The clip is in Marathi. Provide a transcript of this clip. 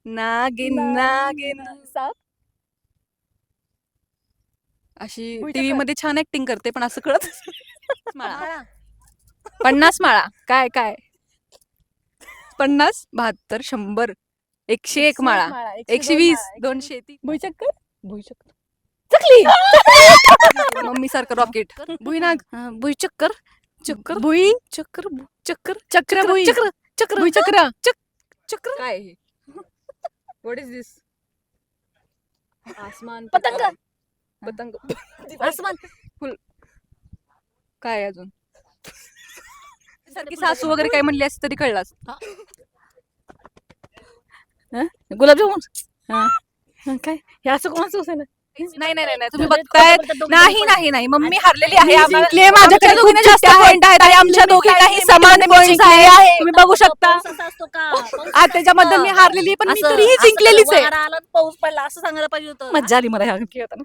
नागिन नागिन साप. अशी भुईचक्कर. टीव्ही मध्ये छान ऍक्टिंग करते पण असं कळत माळा. 50 माळा. काय काय 50 72 100 101 माळा 120 200 भुईचक्कर. भुईचक्कर. चकली. मम्मी सारखं रॉकेट भुईनाग भुईचक्कर चक्कर भुई चक्कर चक्कर चक्र भुई. चक्र चक्र भुईचक्र. चक्र काय हे व्हॉट इज दिस आसमान पतंग. पतंग आसमान. काय अजून सारखी सासू वगैरे काय म्हणली असती तरी कळलास गुलाबजामुन. काय हे असं कोणाचं असेल? नाही नाही नाही तुम्ही बघताय नाही नाही नाही मम्मी हारलेली आहे मी आम्हाला- जिंकले, माझ्याकडे आमच्या दोघींना खूप जास्त चिठ्ठ्या पॉइंट आहेत आणि आमच्या दोघींनाही समान पॉइंट आहे तुम्ही बघू शकता आज त्याच्याबद्दल मी हारलेली आहे, पण मी तरीही जिंकलेलीच आहे पाऊस पडला असं सांगायला पाहिजे होतं. मज्जा आली मला ह्या खेळताना.